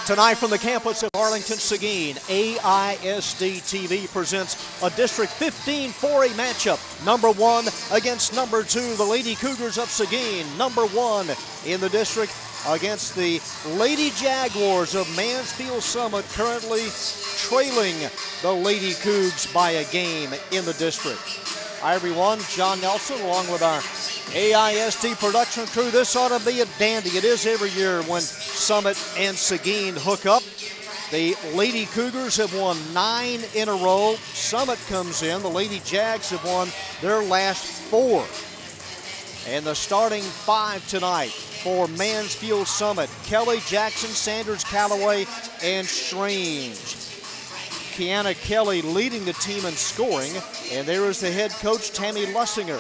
Tonight from the campus of Arlington, Seguin, AISD-TV presents a District 15 4A matchup. Number 1 against number 2, the Lady Cougars of Seguin. Number 1 in the district against the Lady Jaguars of Mansfield Summit, currently trailing the Lady Cougs by a game in the district. Hi everyone, John Nelson along with our AISD production crew. This ought to be a dandy. It is every year when Summit and Seguin hook up. The Lady Cougars have won 9 in a row. Summit comes in. The Lady Jags have won their last 4. And the starting 5 tonight for Mansfield Summit: Kelly, Jackson, Sanders, Callaway, and Strange. Kiana Kelly leading the team in scoring, and there is the head coach, Tammy Lussinger.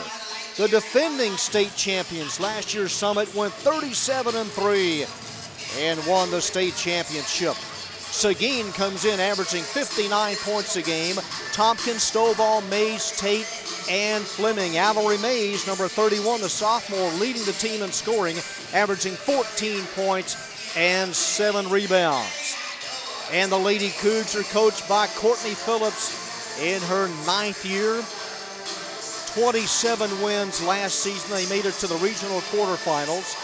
The defending state champions, last year's Summit, went 37-3 and won the state championship. Seguin comes in averaging 59 points a game. Tompkins, Stovall, Mays, Tate, and Fleming. Allery Mays, number 31, the sophomore, leading the team in scoring, averaging 14 points and 7 rebounds. And the Lady Cougs are coached by Courtney Phillips in her 9th year. 27 wins last season. They made it to the regional quarterfinals,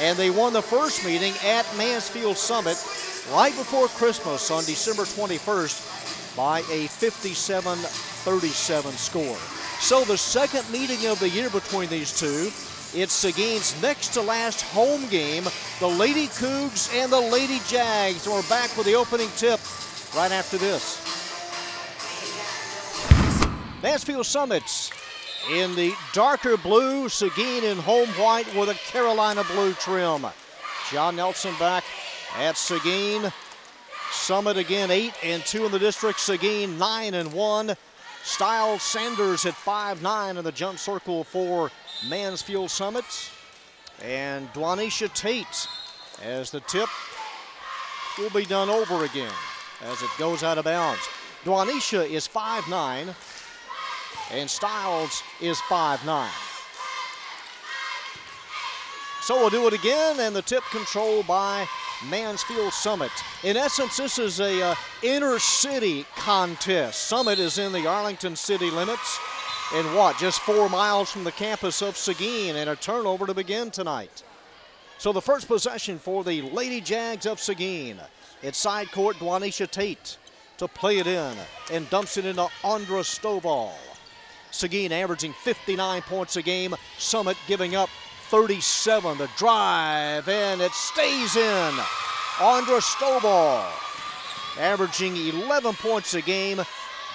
and they won the first meeting at Mansfield Summit right before Christmas on December 21st by a 57-37 score. So the second meeting of the year between these two. It's Seguin's next to last home game, the Lady Cougs and the Lady Jags. And we're back with the opening tip right after this. Mansfield Summits in the darker blue, Seguin in home white with a Carolina blue trim. John Nelson back at Seguin. Summit again 8-2 in the district. Seguin 9-1. Stiles Sanders at 5'9" in the jump circle for Mansfield Summit. And Dwanisha Tate as the tip will be done over again as it goes out of bounds. Dwanisha is 5'9", and Stiles is 5'9". So we'll do it again, and the tip controlled by Mansfield Summit. In essence, this is a inner city contest. Summit is in the Arlington city limits, and just 4 miles from the campus of Seguin, and a turnover to begin tonight. So the first possession for the Lady Jags of Seguin. It's side court, Dwanisha Tate to play it in and dumps it into Andra Stovall. Seguin averaging 59 points a game. Summit giving up 37. The drive, and it stays in. Andra Stovall averaging 11 points a game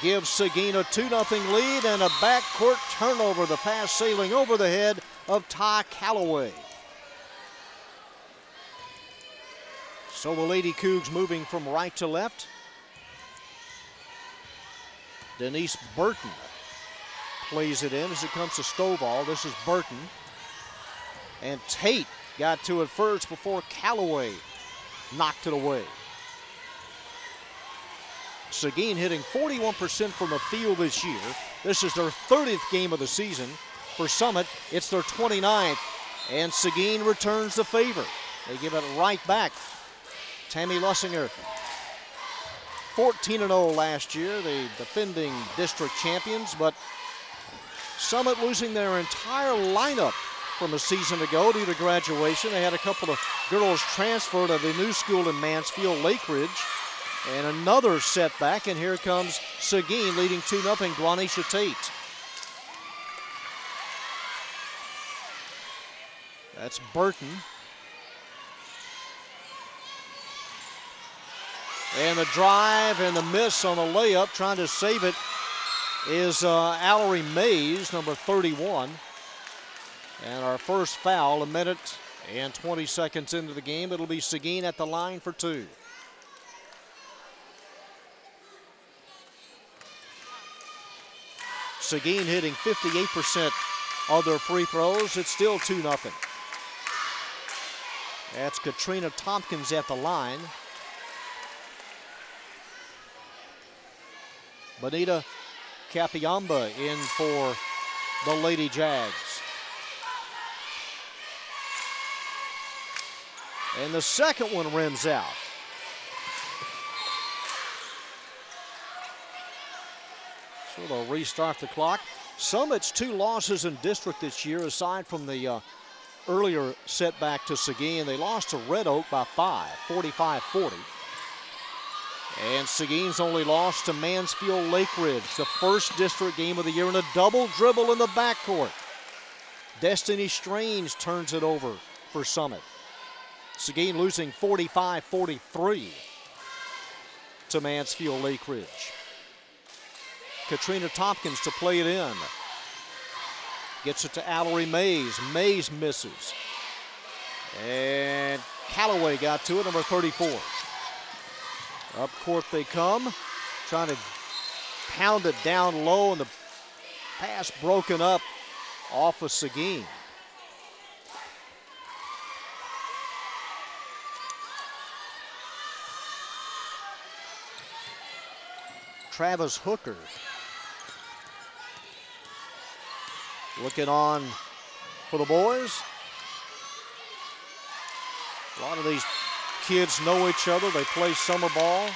gives Seguin a 2-0 lead, and a backcourt turnover. The pass sailing over the head of Ty Callaway. So the Lady Cougs moving from right to left. Denise Burton plays it in as it comes to Stovall. This is Burton. And Tate got to it first before Callaway knocked it away. Seguin hitting 41% from the field this year. This is their 30th game of the season. For Summit, it's their 29th. And Seguin returns the favor. They give it right back. Tammy Lussinger, 14-0 last year, the defending district champions, but Summit losing their entire lineup from a season ago due to graduation. They had a couple of girls transfer to the new school in Mansfield, Lake Ridge. And another setback, and here comes Seguin leading 2-0, Dwanisha Tate. That's Burton. And the drive and the miss on the layup, trying to save it, is Allery Mays, number 31. And our first foul, 1 minute and 20 seconds into the game. It'll be Seguin at the line for 2. Seguin hitting 58% of their free throws. It's still 2-0. That's Katrina Tompkins at the line. Bonita Capiamba in for the Lady Jags. And the second one rims out. So they'll restart the clock. Summit's 2 losses in district this year, aside from the earlier setback to Seguin. They lost to Red Oak by 5, 45-40. And Seguin's only lost to Mansfield Lake Ridge, the first district game of the year, in a double dribble in the backcourt. Destiny Strange turns it over for Summit. Seguin losing 45-43 to Mansfield Lake Ridge. Katrina Tompkins to play it in. Gets it to Allery Mays. Mays misses. And Callaway got to it, number 34. Up court they come, trying to pound it down low, and the pass broken up off of Seguin. Travis Hooker looking on for the boys. A lot of these kids know each other. They play summer ball.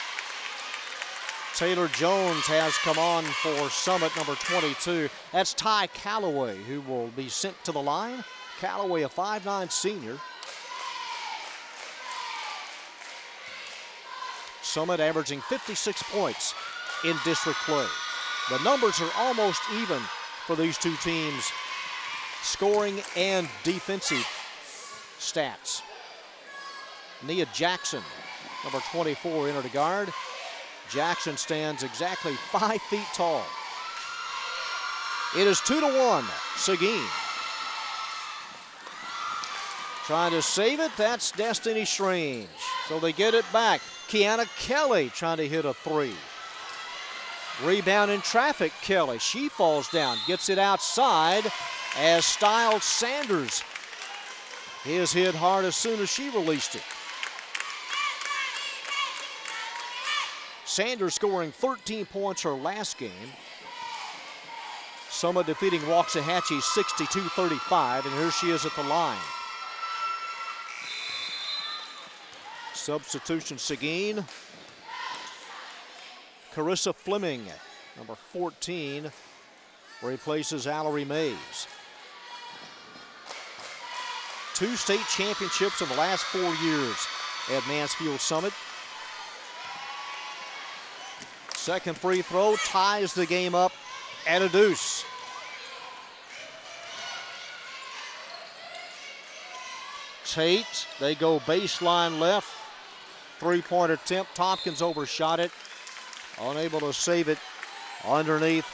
Taylor Jones has come on for Summit, number 22. That's Ty Callaway, who will be sent to the line. Callaway, a 5'9" senior. Summit averaging 56 points in district play. The numbers are almost even for these two teams, scoring and defensive stats. Nia Jackson, number 24, entered a guard. Jackson stands exactly 5 feet tall. It is 2-1, Seguin. Trying to save it, that's Destiny Strange. So they get it back. Kiana Kelly trying to hit a 3. Rebound in traffic, Kelly. She falls down, gets it outside as Styles Sanders. His hit hard as soon as she released it. Sanders scoring 13 points her last game. Summit defeating Waxahachie 62-35, and here she is at the line. Substitution, Seguin. Carissa Fleming, number 14, replaces Allery Mays. 2 state championships in the last 4 years at Mansfield Summit. Second free throw ties the game up at a deuce. Tate, they go baseline left. 3-point attempt, Tompkins overshot it. Unable to save it underneath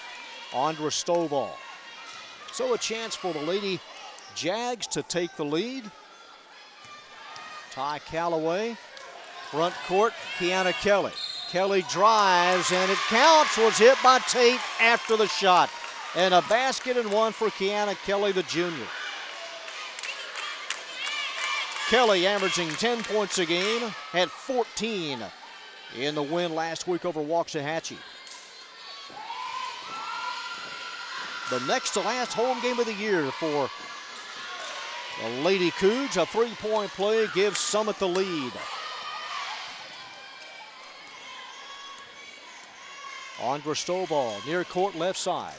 Andra Stovall. So a chance for the Lady Jags to take the lead. Ty Callaway, front court, Kiana Kelly. Kelly drives, and it counts. Was hit by Tate after the shot. And a basket and one for Kiana Kelly, the junior. Kelly averaging 10 points a game, had 14 in the win last week over Waxahachie. The next to last home game of the year for the Lady Cougs. A 3-point play gives Summit the lead. Andra Stovall, near court left side.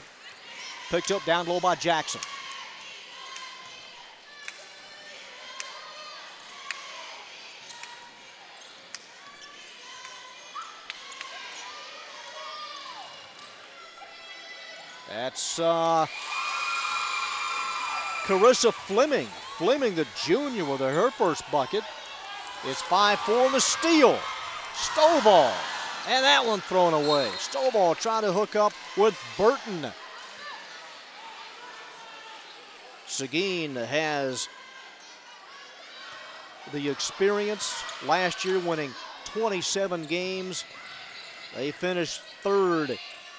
Picked up down low by Jackson. That's Carissa Fleming. Fleming, the junior, with her first bucket. It's 5-4 in the steal. Stovall. And that one thrown away. Stovall trying to hook up with Burton. Seguin has the experience. Last year winning 27 games. They finished 3rd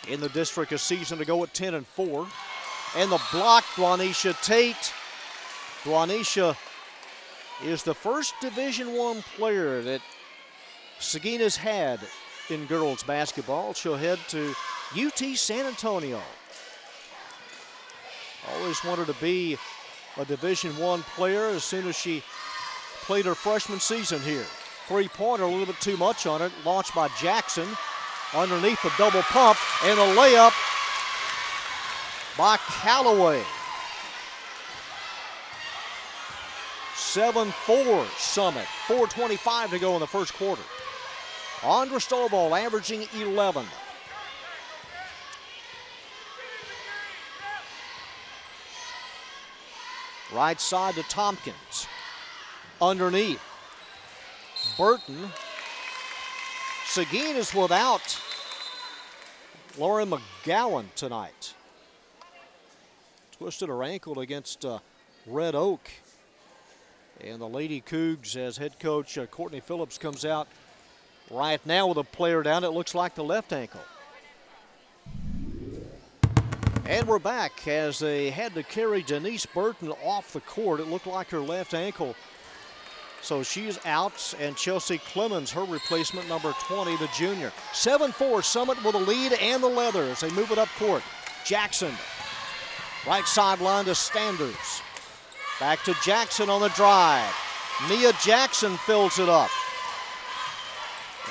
in the district a season ago at 10-4. And the block, Dwanisha Tate. Dwanisha is the first Division I player that Seguin has had in girls basketball. She'll head to UT San Antonio. Always wanted to be a Division I player as soon as she played her freshman season here. 3-pointer, a little bit too much on it. Launched by Jackson. Underneath the double pump, and a layup by Callaway. 7-4 Summit. 4:25 to go in the first quarter. Andra Stovall averaging 11. Right side to Tompkins. Underneath. Burton. Seguin is without Lauren McGowan tonight. Twisted her ankle against Red Oak. And the Lady Cougs, as head coach Courtney Phillips comes out right now with a player down, it looks like the left ankle. And we're back as they had to carry Denise Burton off the court. It looked like her left ankle. So she's out, and Chelsea Clemens, her replacement, number 20, the junior. 7-4 Summit with a lead and the leather as they move it up court. Jackson, right sideline to Standers. Back to Jackson on the drive. Nia Jackson fills it up.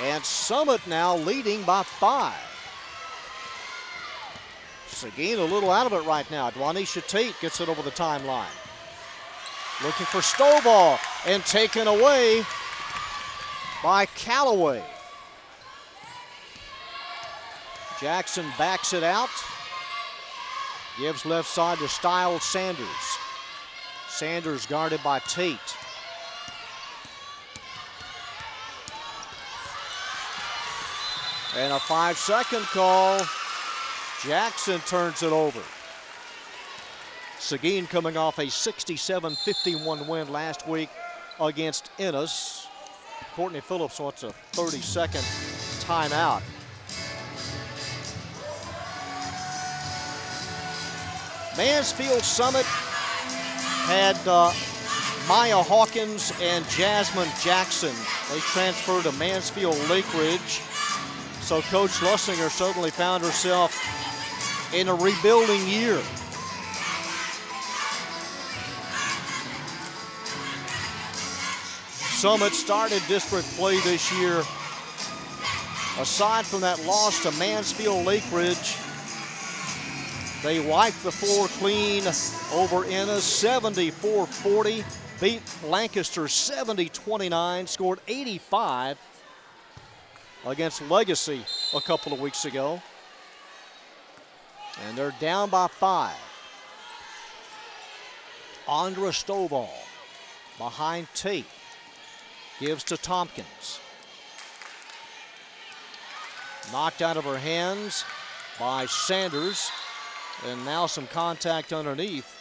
And Summit now leading by 5. Seguin a little out of it right now. Dwanisha Tate gets it over the timeline. Looking for Stovall and taken away by Callaway. Jackson backs it out. Gives left side to Stiles Sanders. Sanders guarded by Tate. And a 5-second call. Jackson turns it over. Seguin coming off a 67-51 win last week against Ennis. Courtney Phillips wants a 30-second timeout. Mansfield Summit had Maya Hawkins and Jasmine Jackson. They transferred to Mansfield Lake Ridge. So Coach Lussinger certainly found herself in a rebuilding year. Summit started district play this year. Aside from that loss to Mansfield Lake Ridge, they wiped the floor clean over Ennis, 74-40. Beat Lancaster 70-29, scored 85 against Legacy a couple of weeks ago. And they're down by 5. Andra Stovall behind Tate. Gives to Tompkins. Knocked out of her hands by Sanders. And now some contact underneath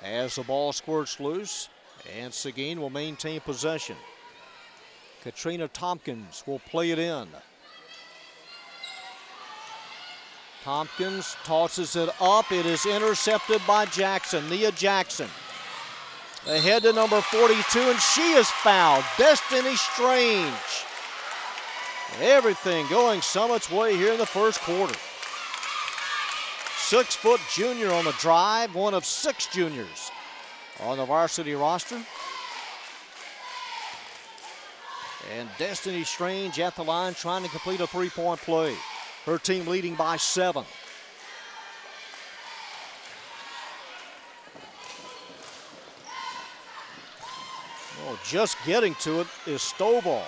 as the ball squirts loose. And Seguin will maintain possession. Katrina Tompkins will play it in. Tompkins tosses it up. It is intercepted by Jackson, Nia Jackson. Ahead to number 42, and she is fouled. Destiny Strange. Everything going Summit's way here in the first quarter. 6-foot junior on the drive, one of 6 juniors on the varsity roster. And Destiny Strange at the line trying to complete a 3-point play. Her team leading by 7. Oh, just getting to it is Stovall.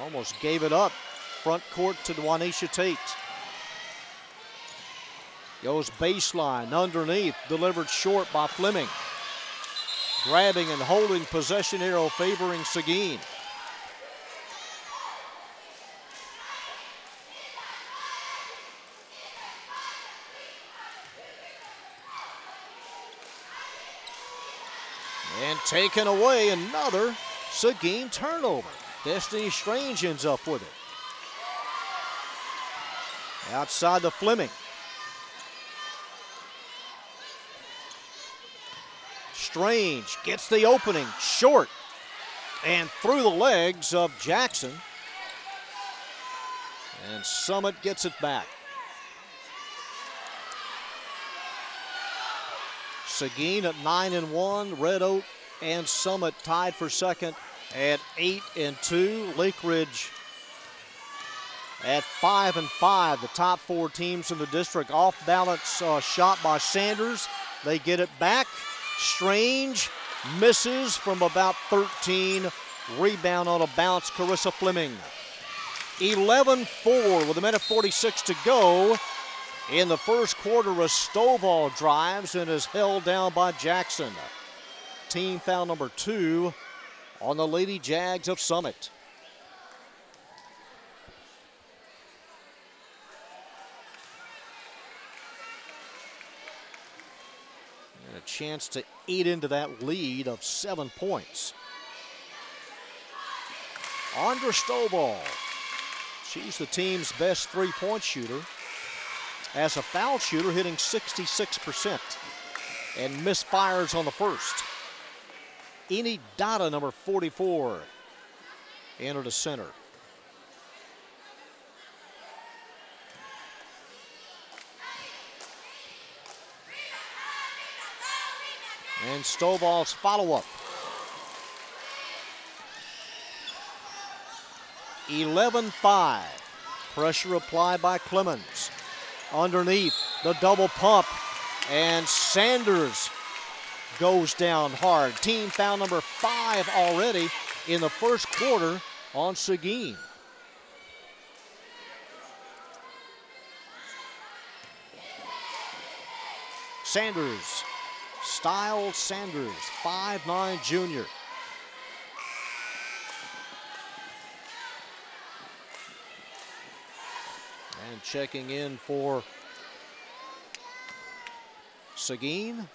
Almost gave it up. Front court to Dwanisha Tate. Goes baseline underneath, delivered short by Fleming. Grabbing and holding possession arrow favoring Seguin. And taken away, another Seguin turnover. Destiny Strange ends up with it. Outside to Fleming. Strange gets the opening, short, and through the legs of Jackson. And Summit gets it back. Seguin at 9-1, Red Oak and Summit tied for second at 8-2. Lake Ridge at 5-5. The top 4 teams in the district. Off balance shot by Sanders. They get it back. Strange misses from about 13. Rebound on a bounce, Carissa Fleming. 11-4 with 1:46 to go. In the first quarter, a Stovall drives and is held down by Jackson. Team foul number 2 on the Lady Jags of Summit. And a chance to eat into that lead of 7 points. Andra Stovall. She's the team's best 3-point shooter. As a foul shooter, hitting 66% and misfires on the first. Eni Dada, number 44, entered the center. And Stovall's follow-up. 11-5. Pressure applied by Clemens. Underneath, the double pump. And Sanders goes down hard. Team foul number 5 already in the first quarter on Seguin. Sanders, Styles Sanders, 5'9" junior. And checking in for Seguin.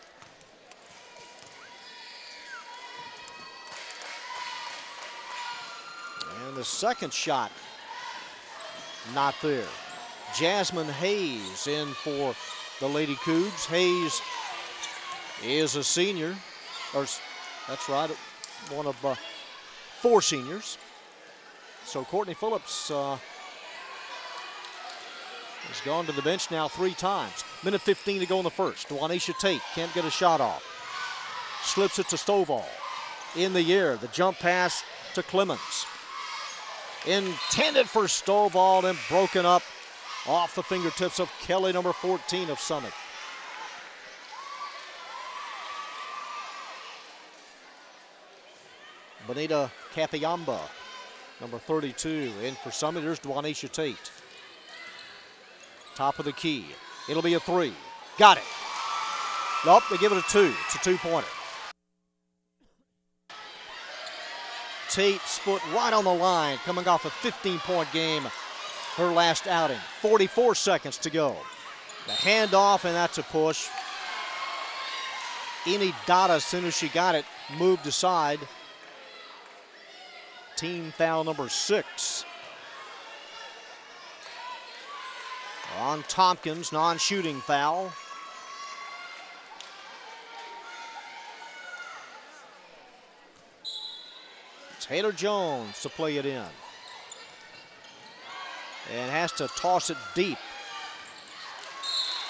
And the second shot, not there. Jasmine Hayes in for the Lady Cougs. Hayes is a senior, or that's right, one of 4 seniors. So Courtney Phillips has gone to the bench now 3 times. 1:15 to go in the first. Juanisha Tate can't get a shot off. Slips it to Stovall. In the air, the jump pass to Clemens. Intended for Stovall and broken up off the fingertips of Kelly, number 14 of Summit. Bonita Capiamba, number 32, in for Summit. Here's Juanisha Tate. Top of the key. It'll be a 3. Got it. Nope, they give it a 2. It's a 2-pointer. Tate's foot right on the line, coming off a 15-point game, her last outing. 44 seconds to go. The handoff, and that's a push. Eni Dada, as soon as she got it, moved aside. Team foul number 6. On Tompkins, non-shooting foul. Taylor Jones to play it in. And has to toss it deep.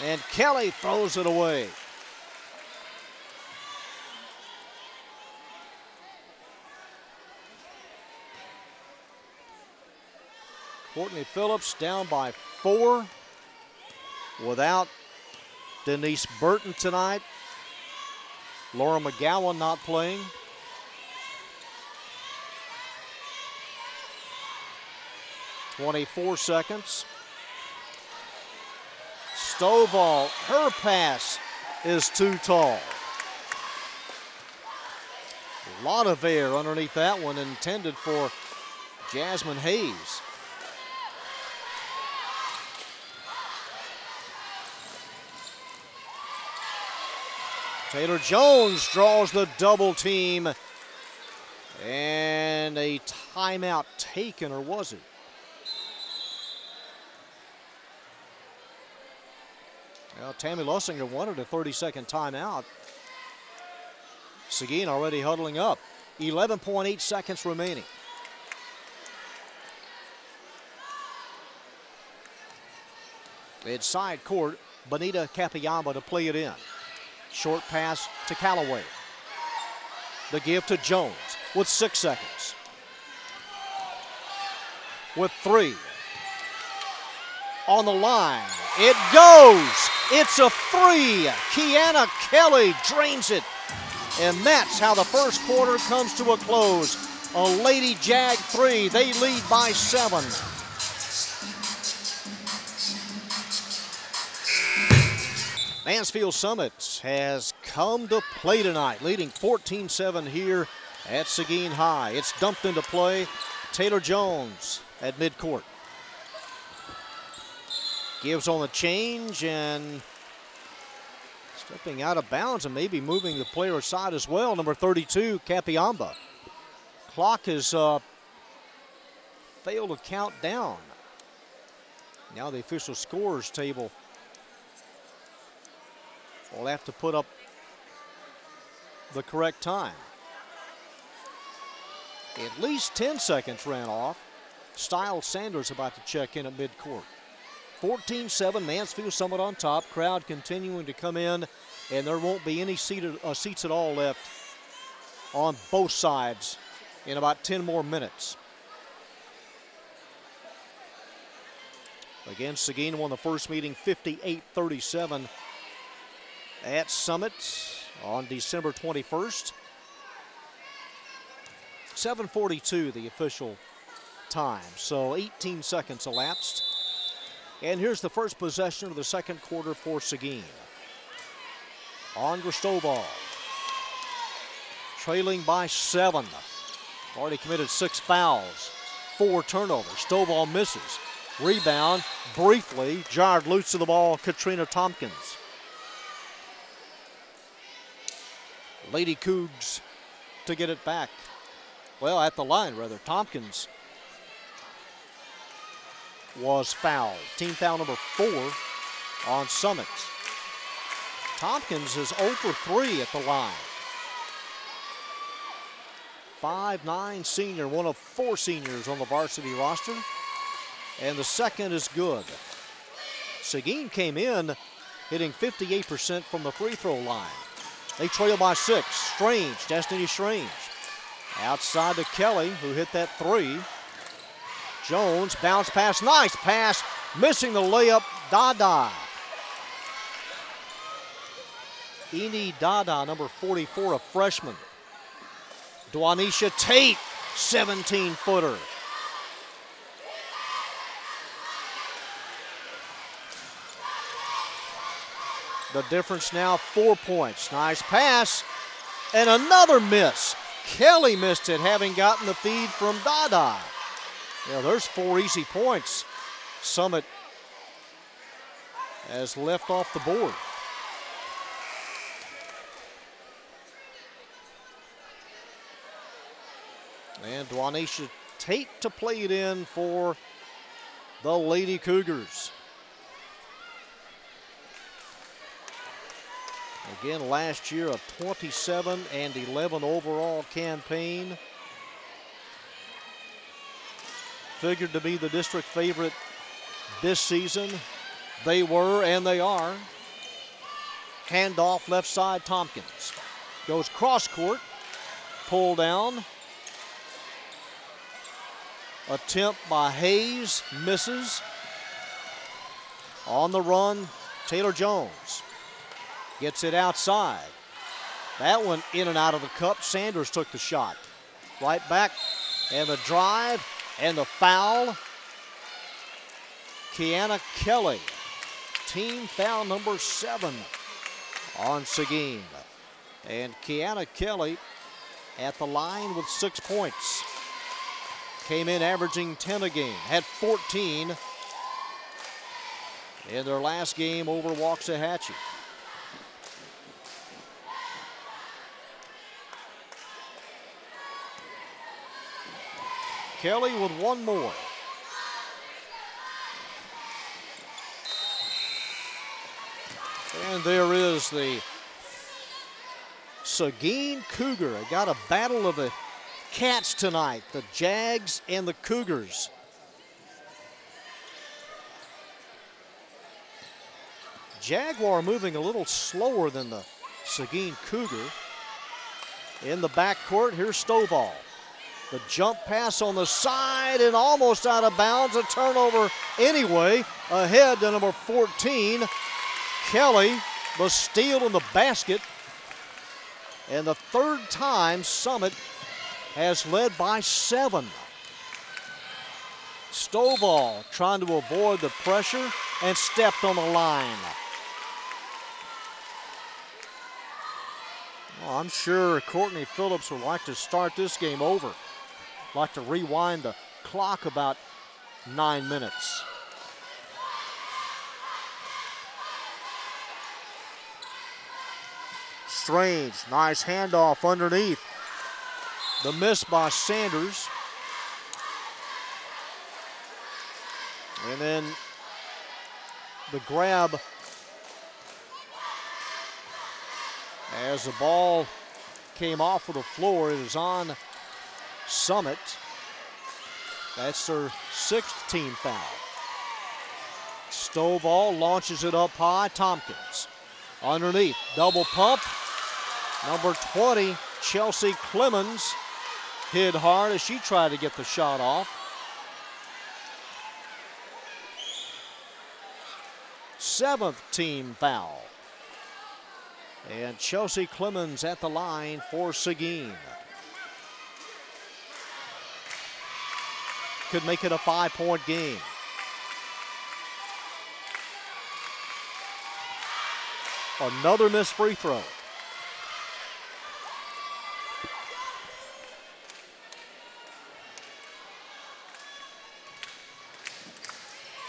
And Kelly throws it away. Courtney Phillips down by 4. Without Denise Burton tonight. Laura McGowan not playing. .24 seconds. Stovall, her pass is too tall. A lot of air underneath that one, intended for Jasmine Hayes. Taylor Jones draws the double team. And a timeout taken, or was it? Well, Tammy Lussinger wanted a 30-second timeout. Seguin already huddling up. 11.8 seconds remaining. Inside court, Bonita Capiamba to play it in. Short pass to Callaway. The give to Jones with 6 seconds. With 3. on the line. It goes. It's a three. Kiana Kelly drains it. And that's how the first quarter comes to a close. A Lady Jag 3. They lead by 7. Mansfield Summit has come to play tonight, leading 14-7 here at Seguin High. It's dumped into play. Taylor Jones at midcourt. Gives on the change and stepping out of bounds and maybe moving the player aside as well. Number 32, Capiamba. Clock has failed to count down. Now the official scores table will have to put up the correct time. At least 10 seconds ran off. Stiles Sanders about to check in at midcourt. 14-7, Mansfield Summit on top. Crowd continuing to come in, and there won't be any seats at all left on both sides in about 10 more minutes. Again, Seguin won the first meeting 58-37 at Summit on December 21st. 7:42 the official time, so 18 seconds elapsed. And here's the first possession of the second quarter for Seguin. Andra Stovall, trailing by 7. Already committed 6 fouls, 4 turnovers. Stovall misses. Rebound, briefly, jarred loose to the ball, Katrina Tompkins. Lady Cougs to get it back. Well, at the line, rather. Tompkins was fouled. Team foul number 4 on Summit. Tompkins is 0 for 3 at the line. 5'9" senior, one of 4 seniors on the varsity roster. And the second is good. Seguin came in hitting 58% from the free throw line. They trail by 6. Strange, Destiny Strange. Outside to Kelly, who hit that 3. Jones, bounce pass, nice pass. Missing the layup, Dada. Eni Dada, number 44, a freshman. Dwanisha Tate, 17-footer. The difference now 4 points. Nice pass, and another miss. Kelly missed it, having gotten the feed from Dada. Yeah, there's 4 easy points. Summit has left off the board. And Dwanisha Tate to play it in for the Lady Cougars. Again, last year a 27-11 overall campaign. Figured to be the district favorite this season. They were and they are. Handoff left side, Tompkins. Goes cross court, pull down. Attempt by Hayes, misses. On the run, Taylor Jones. Gets it outside. That one in and out of the cup. Sanders took the shot. Right back, and the drive, and the foul. Kiana Kelly, team foul number 7 on Seguin. And Kiana Kelly at the line with 6 points. Came in averaging 10 a game, had 14 in their last game over Waxahachie. Kelly with 1 more. And there is the Seguin Cougar. Got a battle of the Cats tonight, the Jags and the Cougars. Jaguar moving a little slower than the Seguin Cougar. In the backcourt, here's Stovall. The jump pass on the side and almost out of bounds. A turnover anyway. Ahead to number 14, Kelly. The steal in the basket. And the third time Summit has led by 7. Stovall trying to avoid the pressure and stepped on the line. Well, I'm sure Courtney Phillips would like to start this game over. Like to rewind the clock about 9 minutes. Strange, nice handoff underneath. The miss by Sanders. And then the grab as the ball came off of the floor. It is on Summit. That's their 6th team foul. Stovall launches it up high. Tompkins underneath, double pump. Number 20, Chelsea Clemens, hit hard as she tried to get the shot off. 7th team foul. And Chelsea Clemens at the line for Seguin. Could make it a 5-point game. Another missed free throw.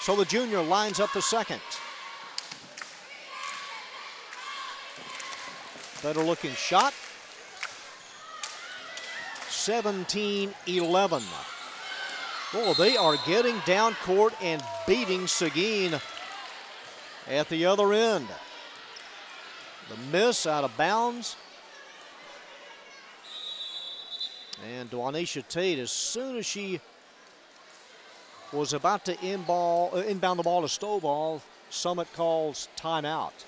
So the junior lines up the second. Better looking shot. 17-11. Oh, they are getting down court and beating Seguin at the other end. The miss out of bounds. And Dwanisha Tate, as soon as she was about to inbound the ball to Stovall, Summit calls timeout.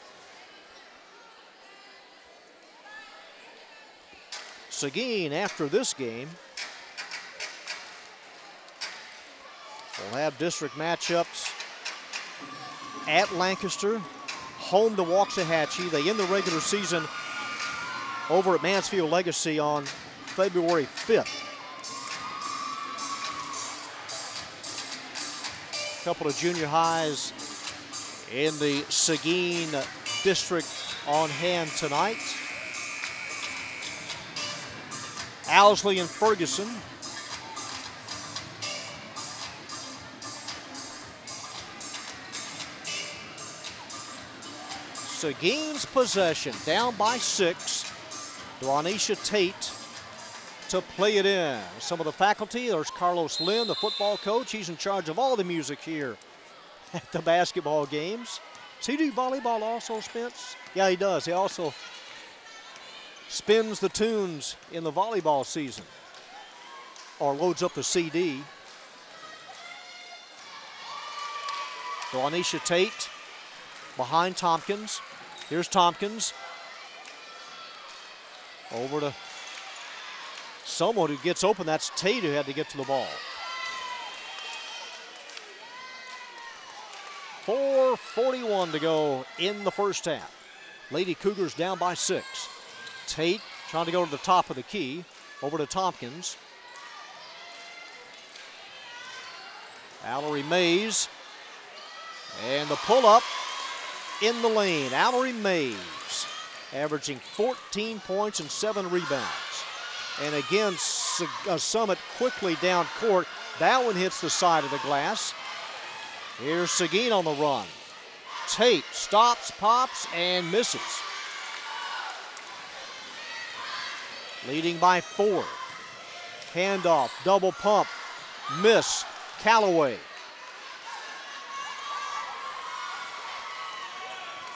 Seguin, after this game, will have district matchups at Lancaster, home to Waxahachie. They end the regular season over at Mansfield Legacy on February 5th. A couple of junior highs in the Seguin district on hand tonight. Owsley and Ferguson. Seguin's possession, down by 6. Dwanisha Tate to play it in. Some of the faculty, there's Carlos Lynn, the football coach. He's in charge of all the music here at the basketball games. Does he do volleyball also, Spence? Yeah, he does. He also spins the tunes in the volleyball season, or loads up the CD. Dwanisha Tate behind Tompkins. Here's Tompkins. Over to someone who gets open. That's Tate who had to get to the ball. 4:41 to go in the first half. Lady Cougars down by 6. Tate trying to go to the top of the key. Over to Tompkins. Allery Mays. And the pull-up in the lane. Allery Mays averaging 14 points and 7 rebounds. And again, Summit quickly down court. That one hits the side of the glass. Here's Seguin on the run. Tate stops, pops, and misses. Leading by 4. Handoff, double pump, miss. Callaway.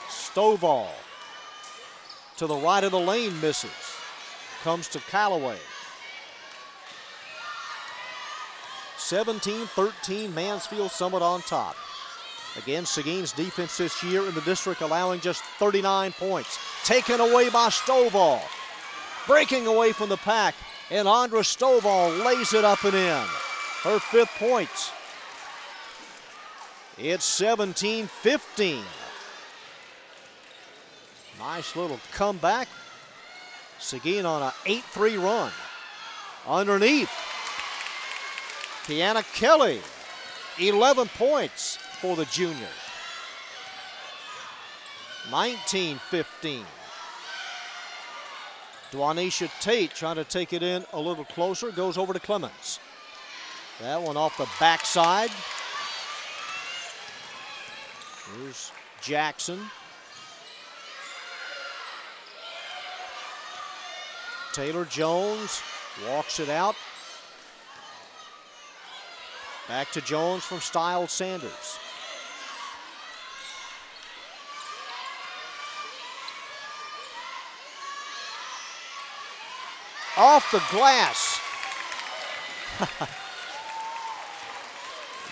Stovall to the right of the lane, misses. Comes to Callaway. 17-13, Mansfield Summit on top. Again, Seguin's defense this year in the district allowing just 39 points. Taken away by Stovall. Breaking away from the pack And Andra Stovall lays it up and in. Her 5th points. It's 17-15. Nice little comeback. Seguin on an 8-3 run. Underneath, Kiana Kelly, 11 points for the junior. 19-15. Dwanisha Tate trying to take it in a little closer, goes over to Clemens. That one off the backside. Here's Jackson. Taylor Jones walks it out. Back to Jones from Stiles Sanders. Off the glass.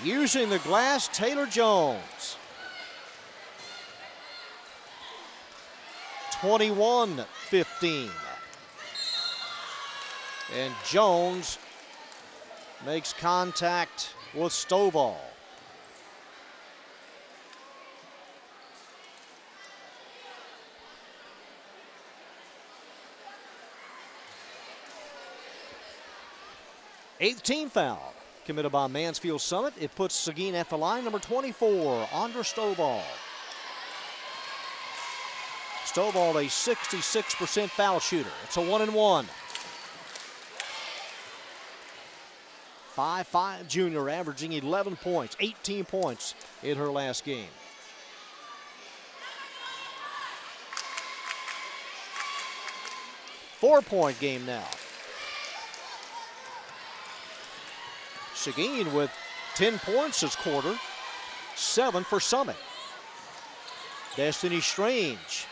Using the glass, Taylor Jones. 21-15. And Jones makes contact with Stovall. Eighth team foul committed by Mansfield Summit. It puts Seguin at the line. Number 24, Andra Stovall. Stovall, a 66% foul shooter. It's a 1-and-1. 5'5" junior, averaging 11 points, 18 points in her last game. Four-point game now. Seguin with 10 points this quarter, 7 for Summit. Destiny Strange,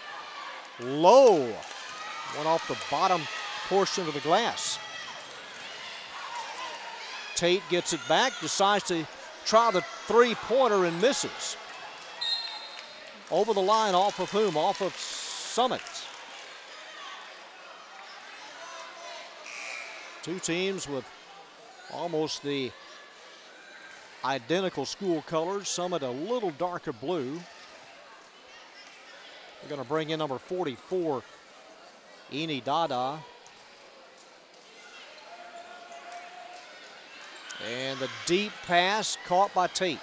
low, went off the bottom portion of the glass. Tate gets it back, decides to try the three-pointer and misses. Over the line, off of whom? Off of Summit. Two teams with almost the identical school colors. Summit a little darker blue. We're going to bring in number 44, Ini Dada. And the deep pass caught by Tate.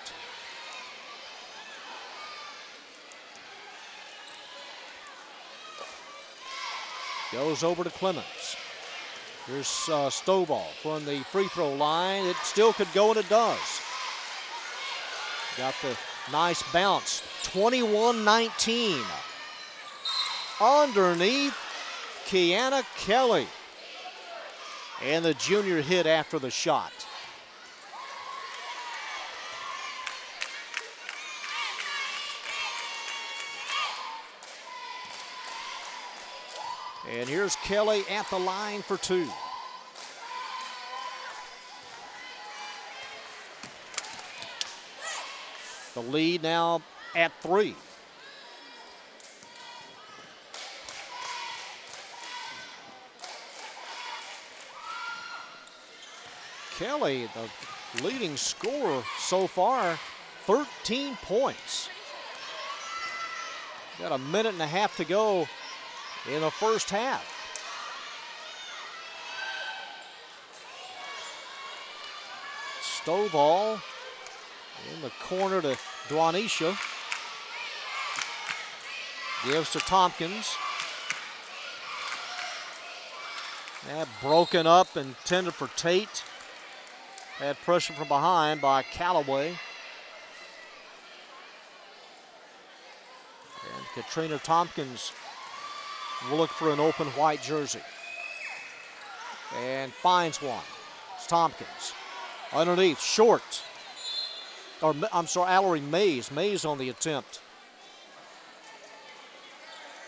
Goes over to Clemens. Here's Stovall from the free throw line. It still could go, and it does. Got the nice bounce. 21-19. Underneath, Kiana Kelly. And the junior hit after the shot. And here's Kelly at the line for two. The lead now at 3. Kelly, the leading scorer so far, 13 points. Got a minute and a half to go in the first half. Stovall in the corner to Dwanisha. Gives to Tompkins. That broken up, intended for Tate. Had pressure from behind by Callaway. And Katrina Tompkins will look for an open white jersey. And finds one. It's Tompkins. Underneath, short. Or, I'm sorry, Allery Mays. Mays on the attempt.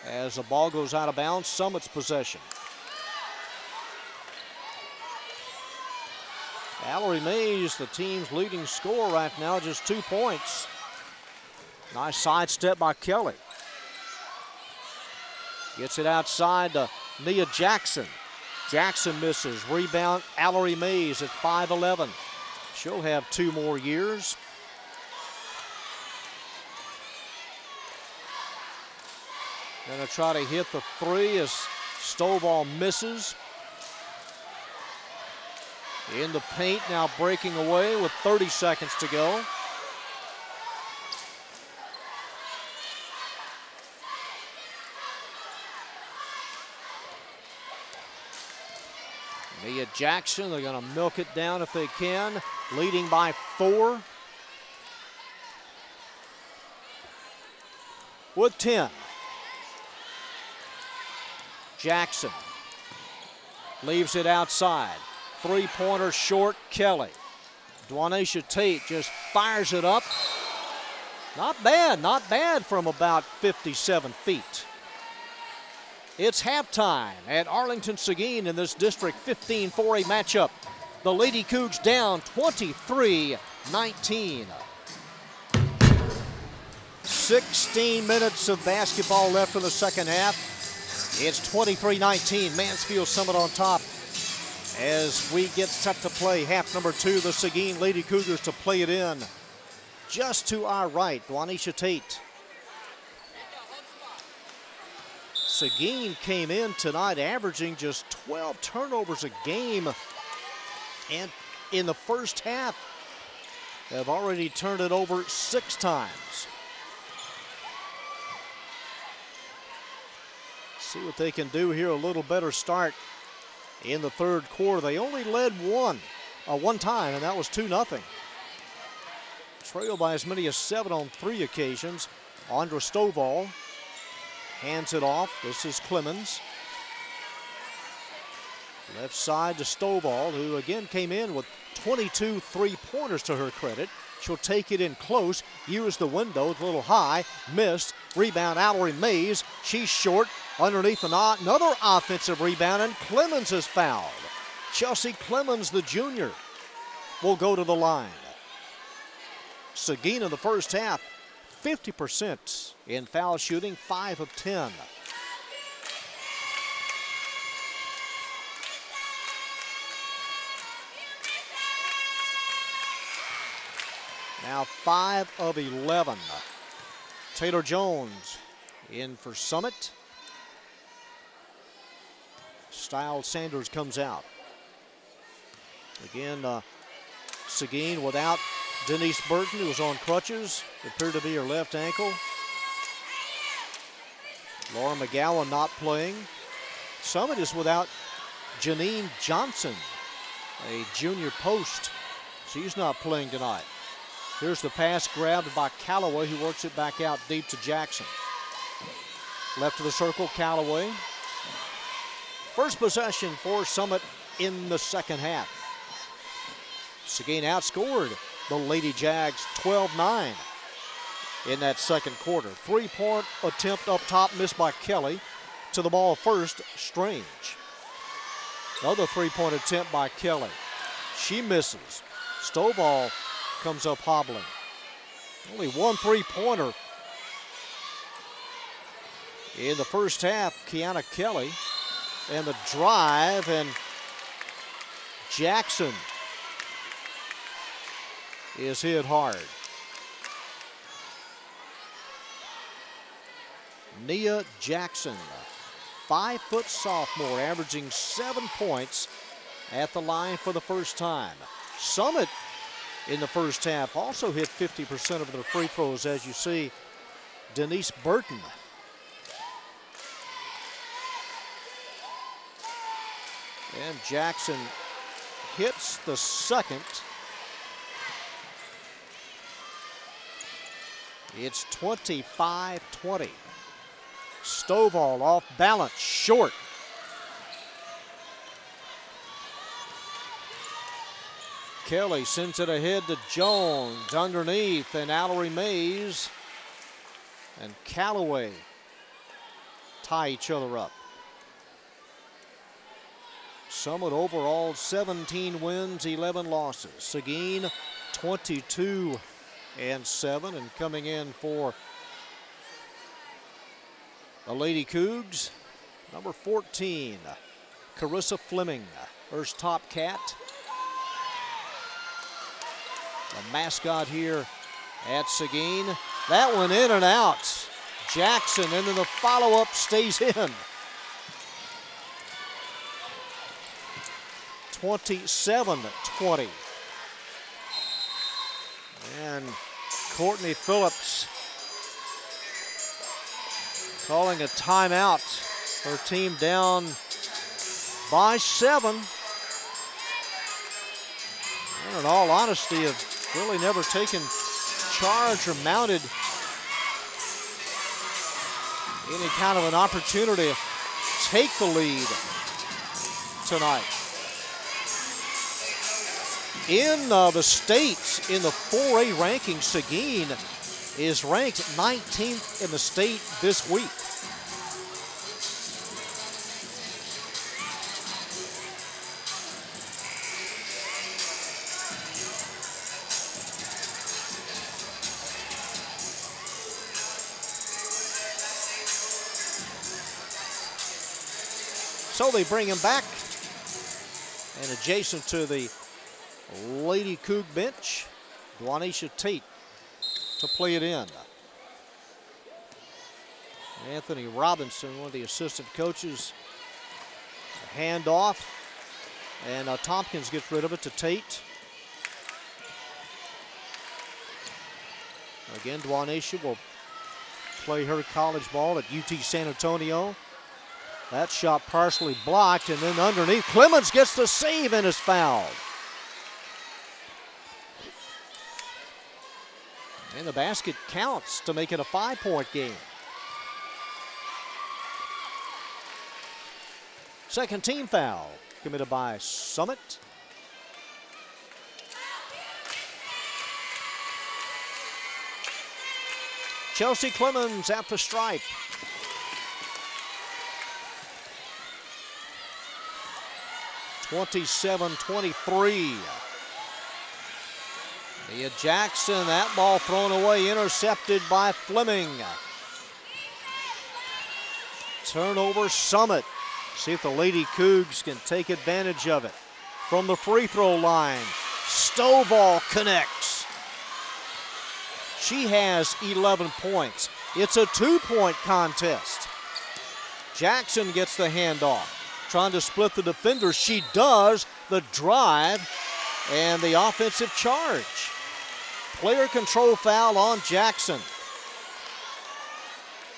As the ball goes out of bounds, Summit's possession. Allery Mays, the team's leading scorer right now, just 2 points. Nice sidestep by Kelly. Gets it outside to Nia Jackson. Jackson misses. Rebound, Allery Mays at 5'11". She'll have 2 more years. Gonna try to hit the 3 as Stovall misses. In the paint, now breaking away with 30 seconds to go. Nia Jackson, they're going to milk it down if they can, leading by 4. With 10. Jackson leaves it outside. 3-pointer short, Kelly. Dwanisha Tate just fires it up. Not bad from about 57 feet. It's halftime at Arlington Seguin in this District 15 4A matchup. The Lady Cougs down 23-19. 16 minutes of basketball left in the second half. It's 23-19, Mansfield Summit on top. As we get set to play half number 2, the Seguin Lady Cougars to play it in. Just to our right, Dwanisha Tate. Seguin came in tonight averaging just 12 turnovers a game, and in the first half have already turned it over 6 times. See what they can do here. A little better start in the third quarter. They only led one time, and that was 2-0. Trailed by as many as 7 on 3 occasions. Andra Stovall hands it off. This is Clemens. Left side to Stovall, who again came in with 22 three-pointers to her credit. She'll take it in close, use the window, a little high, missed. Rebound, Allery Mays. She's short, underneath another offensive rebound, and Clemens is fouled. Chelsea Clemens, the junior, will go to the line. Seguin in the first half, 50% in foul shooting, 5 of 10. Now 5 of 11. Taylor Jones in for Summit. Stiles Sanders comes out. Again, Seguin without Denise Burton, who was on crutches. It appeared to be her left ankle. Laura McGowan not playing. Summit is without Janine Johnson, a junior post. She's not playing tonight. Here's the pass grabbed by Callaway, who works it back out deep to Jackson. Left of the circle, Callaway. First possession for Summit in the second half. Seguin outscored the Lady Jags 12-9 in that second quarter. 3-point attempt up top, missed by Kelly. To the ball first, Strange. Another 3-point attempt by Kelly. She misses. Stovall comes up hobbling. Only 1 3-pointer in the first half. Kiana Kelly, and the drive, and Jackson is hit hard. Nia Jackson, 5-foot sophomore, averaging 7 points at the line for the first time. Summit in the first half also hit 50% of their free throws, as you see. Denise Burton. And Jackson hits the second. It's 25-20. Stovall off balance, short. Kelly sends it ahead to Jones, underneath, and Allery Mays and Callaway tie each other up. Summit overall 17 wins, 11 losses. Seguin 22-7, and coming in for the Lady Cougs, number 14, Carissa Fleming, first top cat. The mascot here at Seguin. That one in and out. Jackson, and then the follow-up stays in. 27-20. And Courtney Phillips calling a timeout. Her team down by 7. And in all honesty, have really never taken charge or mounted any kind of an opportunity to take the lead tonight. In the state, in the 4A ranking, Seguin is ranked 19th in the state this week. So they bring him back, and adjacent to the Lady Coug bench, Dwanisha Tate to play it in. Anthony Robinson, one of the assistant coaches, hand off, and Tompkins gets rid of it to Tate. Again, Dwanisha will play her college ball at UT San Antonio. That shot partially blocked, and then underneath, Clemens gets the save and is fouled. And the basket counts to make it a 5-point game. Second team foul committed by Summit. Chelsea Clemens at the stripe. (27-23). Mia Jackson, that ball thrown away, intercepted by Fleming. Turnover, Summit. See if the Lady Cougs can take advantage of it. From the free throw line, Stovall connects. She has 11 points. It's a 2-point contest. Jackson gets the handoff. Trying to split the defenders. She does. The drive and the offensive charge. Player control foul on Jackson.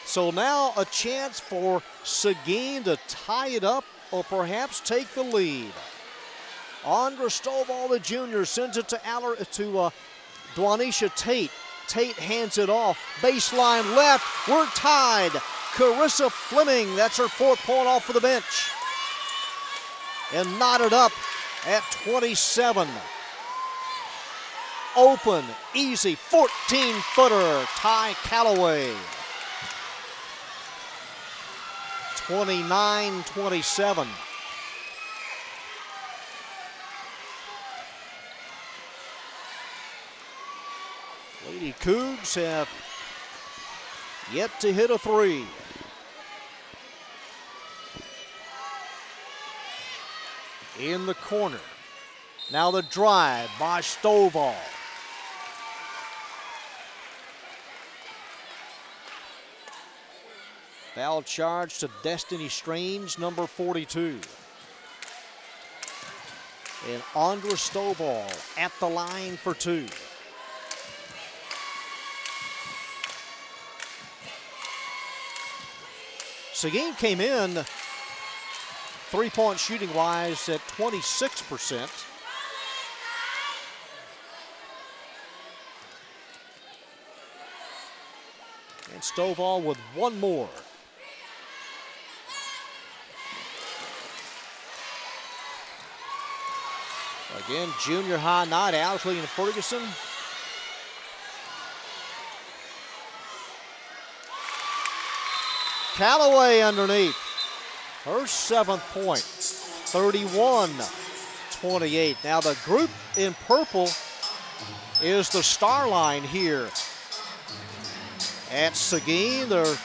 So now a chance for Seguin to tie it up or perhaps take the lead. Andra Stovall, the junior, sends it to Dwanisha Tate. Tate hands it off. Baseline left. We're tied. Carissa Fleming, that's her 4th point off for the bench. And knotted up at 27. Open, easy, 14-footer, Ty Calloway. 29-27. Lady Cougs have yet to hit a 3. In the corner. Now the drive by Stovall. Foul charge to Destiny Strange, number 42. And Andra Stovall at the line for 2. Seguin came in 3-point shooting wise at 26%. And Stovall with 1 more. Again, junior high night, Owsley and Ferguson. Calloway underneath. Her 7th point, 31-28. Now the group in purple is the star line here at Seguin. They're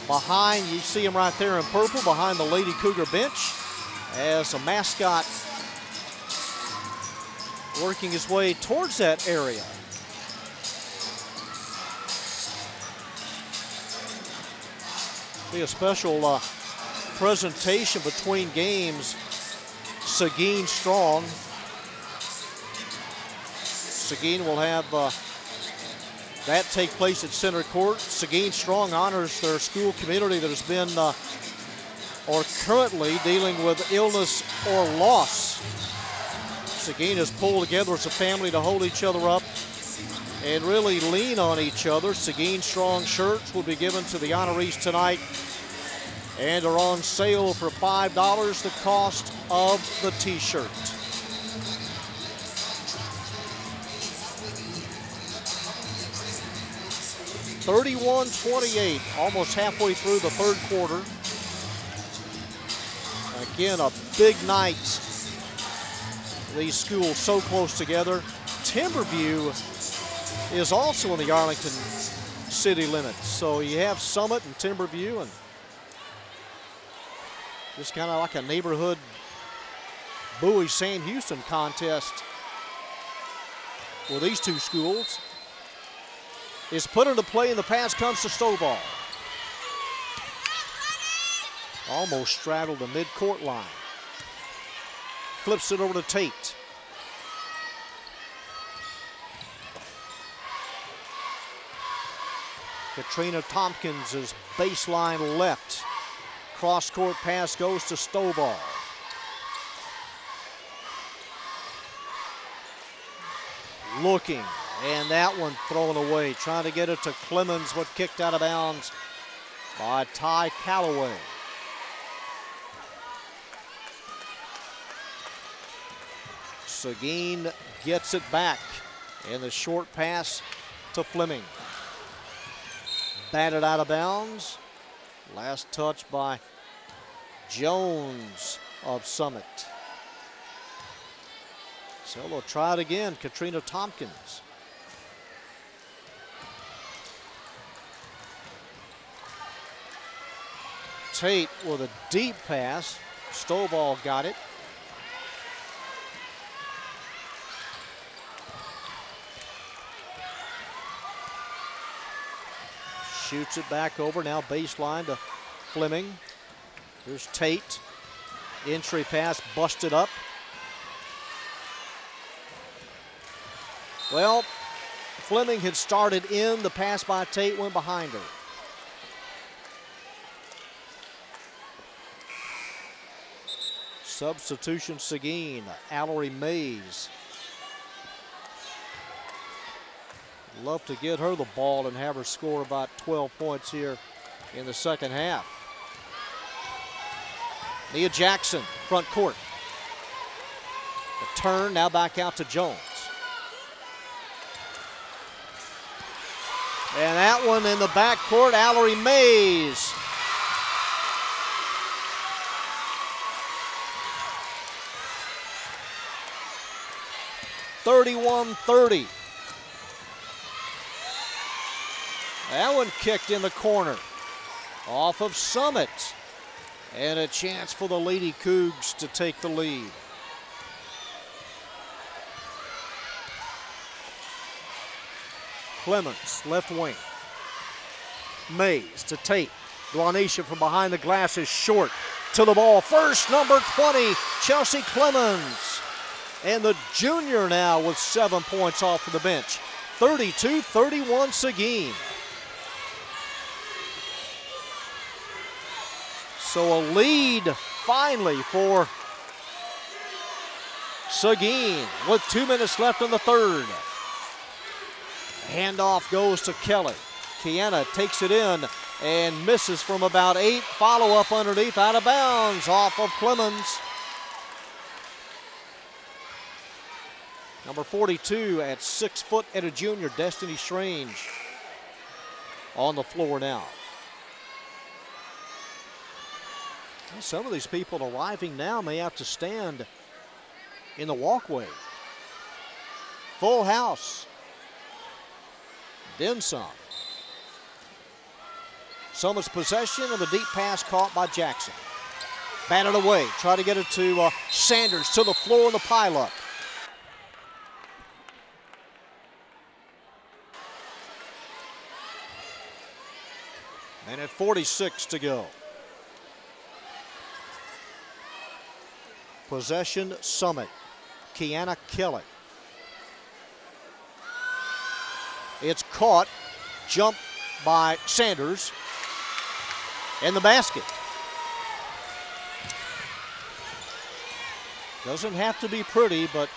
behind, you see them right there in purple, behind the Lady Cougar bench. as a mascot working his way towards that area. Be a special presentation between games. Seguin strong. Seguin will have that take place at center court. Seguin strong honors their school community that has been or currently dealing with illness or loss. Seguin has pulled together as a family to hold each other up and really lean on each other. Seguin strong shirts will be given to the honorees tonight and are on sale for $5, the cost of the t-shirt. (31-28), almost halfway through the third quarter. Again, a big night. These schools so close together. Timberview is also in the Arlington city limits. So you have Summit and Timberview, and just kind of like a neighborhood Bowie-Sam Houston contest with these two schools. Is put into play, and the pass comes to Stovall. Almost straddled the mid-court line. Flips it over to Tate. Katrina Tompkins is baseline left. Cross-court pass goes to Stovall. Looking, and that one thrown away. Trying to get it to Clemens, but kicked out of bounds by Ty Calloway. Seguin gets it back, and the short pass to Fleming. Batted out of bounds. Last touch by Jones of Summit. So they'll try it again, Katrina Tompkins. Tate with a deep pass. Stovall got it. Shoots it back over, now baseline to Fleming. Here's Tate. Entry pass busted up. Well, Fleming had started in, the pass by Tate went behind her. Substitution Seguin, Allery Mays. Love to get her the ball and have her score about 12 points here in the second half. Nia Jackson, front court. The turn, now back out to Jones. And that one in the backcourt, Allery Mays. (31-30). That one kicked in the corner off of Summit. And a chance for the Lady Cougs to take the lead. Clemens, left wing. Mays to Tate. Duanisha from behind the glass is short to the ball. First, number 20, Chelsea Clemens. And the junior now with 7 points off of the bench. 32-31 Seguin. So a lead finally for Seguin with 2 minutes left in the third. Handoff goes to Kelly. Kiana takes it in and misses from about 8. Follow up underneath, out of bounds, off of Clemens. Number 42 at 6 foot and a junior, Destiny Strange, on the floor now. Well, some of these people arriving now may have to stand in the walkway. Full house. Then some. Summit's possession of the deep pass caught by Jackson. Batted away. Try to get it to Sanders to the floor in the pileup. And at 46 to go. Possession, Summit. Kiana Kelly. It's caught. Jump by Sanders. In the basket. Doesn't have to be pretty, but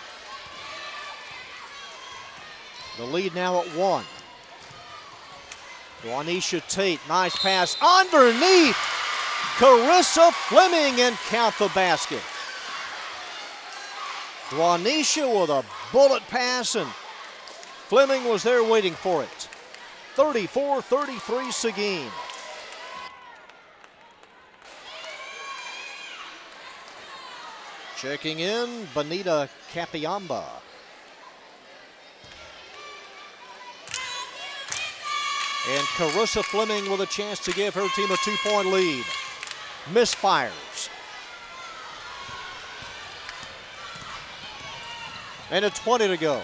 the lead now at 1. Juanisha Tate, nice pass underneath. Carissa Fleming and count the basket. Juanisha with a bullet pass, and Fleming was there waiting for it. 34-33 Seguin. Checking in, Benita Capiamba. And Carissa Fleming with a chance to give her team a 2-point lead. Misfires. And a 20 to go.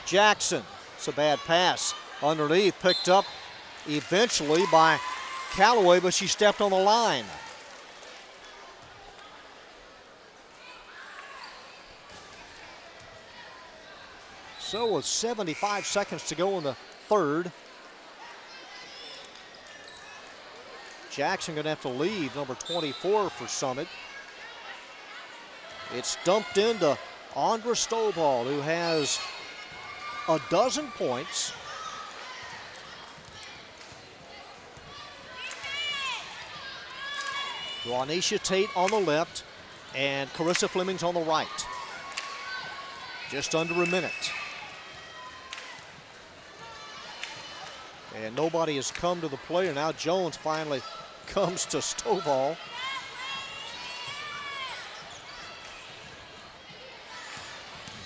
Jackson, it's a bad pass. Underneath, picked up eventually by Callaway, but she stepped on the line. So with 75 seconds to go in the third, Jackson gonna have to leave, number 24 for Summit. It's dumped into Andra Stovall, who has a dozen points. Juanisha Tate on the left and Carissa Fleming's on the right. Just under a minute. And nobody has come to the play, and now Jones finally comes to Stovall.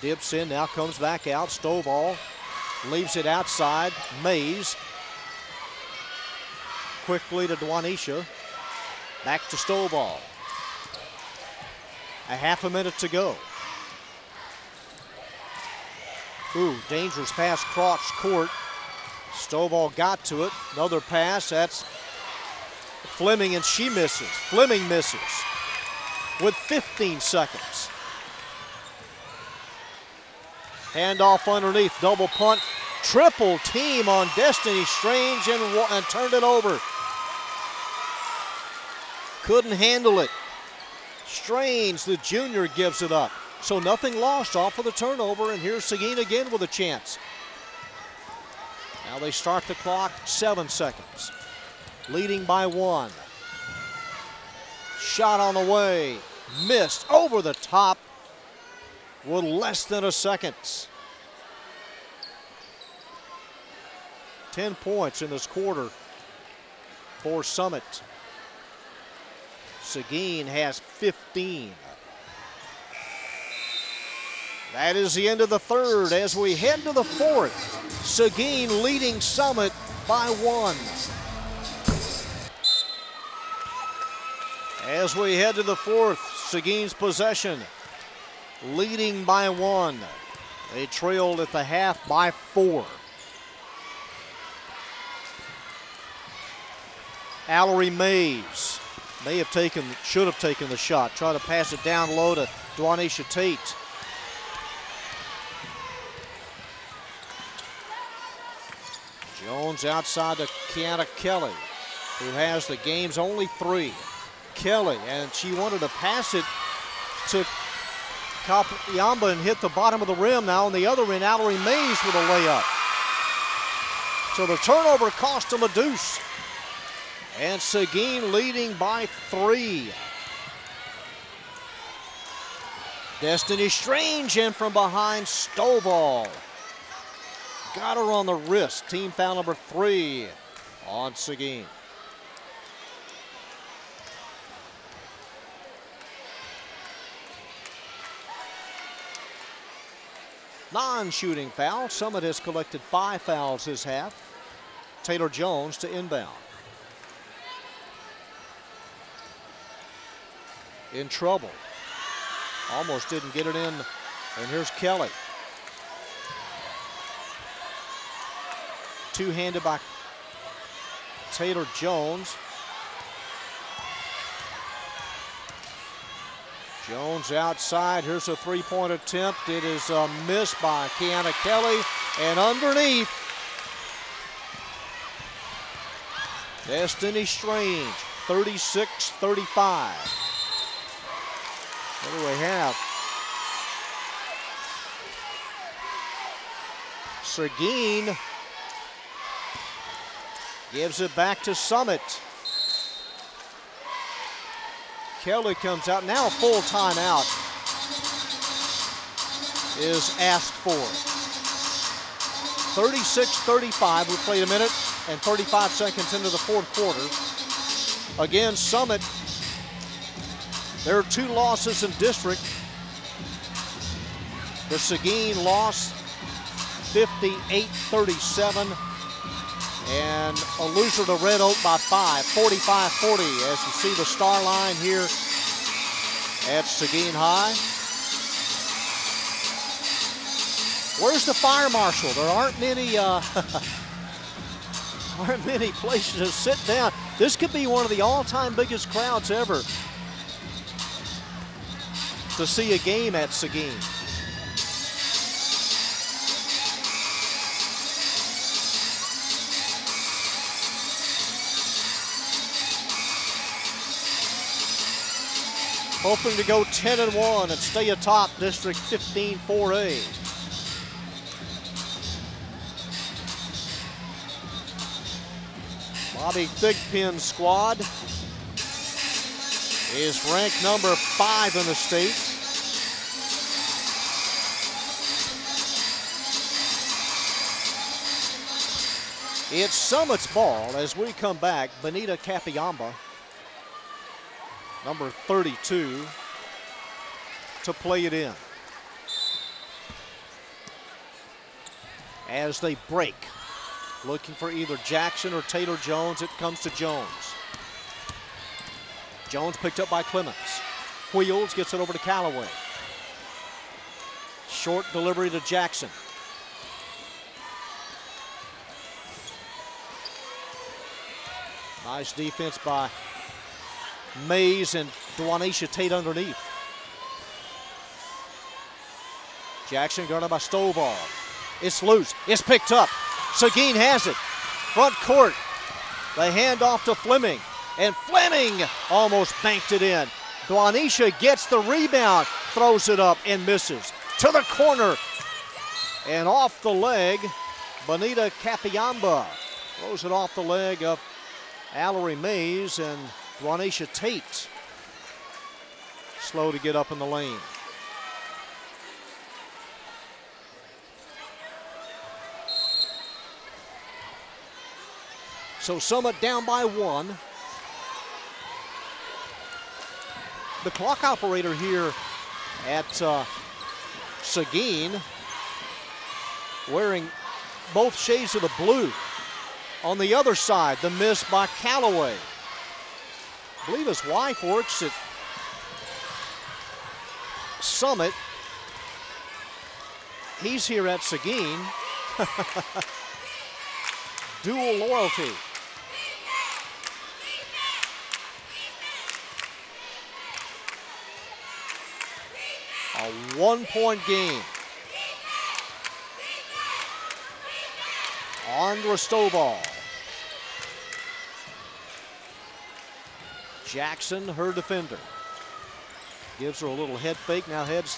Dips in, now comes back out. Stovall leaves it outside. Mays quickly to Juanisha. Back to Stovall. A half a minute to go. Ooh, dangerous pass, crotch court. Stovall got to it. Another pass, that's Fleming, and she misses. Fleming misses with 15 seconds. Handoff underneath, double punt. Triple team on Destiny Strange and turned it over. Couldn't handle it. Strange, the junior, gives it up. So nothing lost off of the turnover, and here's Seguin again with a chance. Now they start the clock, 7 seconds. Leading by 1. Shot on the way, missed over the top with less than a second. 10 points in this quarter for Summit. Seguin has 15. That is the end of the third as we head to the fourth. Seguin leading Summit by 1. As we head to the fourth, Seguin's possession leading by 1. They trailed at the half by 4. Allery Mays should have taken the shot. Try to pass it down low to Juanisha Tate. Jones outside to Kiana Kelly, who has the game's only 3. Kelly, and she wanted to pass it to Capiamba and hit the bottom of the rim. Now on the other end, Allery Mays with a layup. So the turnover cost them a deuce. And Seguin leading by 3. Destiny Strange in from behind. Stovall got her on the wrist. Team foul number 3 on Seguin. Non-shooting foul. Summit has collected 5 fouls this half. Taylor Jones to inbound. in trouble. Almost didn't get it in. And here's Kelly. Two-handed by Taylor Jones. Jones outside. Here's a three-point attempt. It is a miss by Kiana Kelly. And underneath, Destiny Strange, 36-35. What do we have? Seguin gives it back to Summit. Kelly comes out. Now a full timeout is asked for. 36-35. We played a minute and 35 seconds into the fourth quarter. Again, Summit, there are two losses in district. The Seguin loss, 58-37. And a loser to Red Oak by 5, 45-40, as you see the star line here at Seguin High. Where's the fire marshal? There aren't many aren't many places to sit down. This could be one of the all-time biggest crowds ever to see a game at Seguin. Hoping to go 10-1 and stay atop District 15 4A. Bobby Thigpen's squad is ranked number 5 in the state. It's Summit's ball as we come back. Benita Capiamba, number 32, to play it in. As they break, looking for either Jackson or Taylor Jones, it comes to Jones. Jones picked up by Clemens. Wheels gets it over to Callaway. Short delivery to Jackson. Nice defense by Mays and Dwanisha Tate underneath. Jackson guarded by Stovall. It's loose. It's picked up. Seguin has it. Front court. The handoff to Fleming. And Fleming almost banked it in. Dwanisha gets the rebound. Throws it up and misses. To the corner. And off the leg. Benita Capiamba throws it off the leg of Allery Mays, and Dwanisha Tate slow to get up in the lane. So Summit down by 1. The clock operator here at Seguin wearing both shades of the blue. On the other side, the miss by Callaway. I believe his wife works at Summit. He's here at Seguin. Dual loyalty. A 1-point game. Andra Stovall. Jackson, her defender. Gives her a little head fake, now heads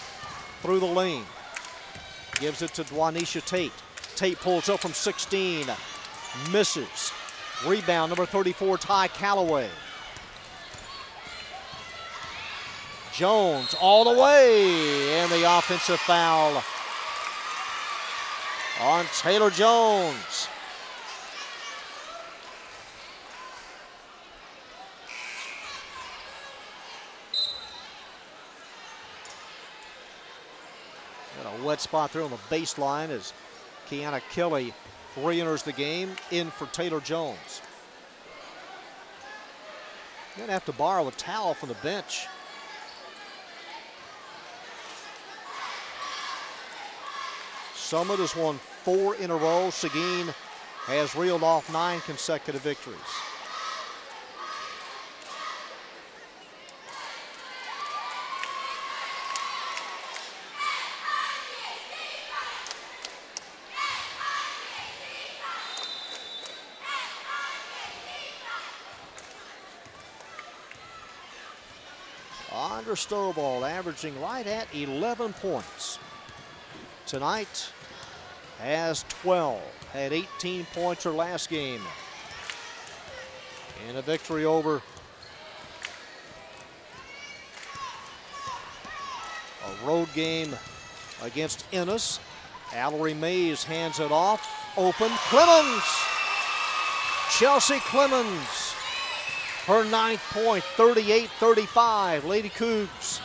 through the lane. Gives it to Dwanisha Tate. Tate pulls up from 16. Misses. Rebound, number 34, Ty Callaway. Jones all the way, and the offensive foul on Taylor Jones. Got a wet spot there on the baseline as Kiana Kelly re-enters the game, in for Taylor Jones. Gonna have to borrow a towel from the bench. Summit has won 4 in a row. Seguin has reeled off 9 consecutive victories. Andra Stovall averaging right at 11 points. Tonight has 12, had 18 points her last game. And a victory over a road game against Ennis. Allery Mays hands it off, open, Clemens! Chelsea Clemens. Her 9th point, 38-35, Lady Cougs.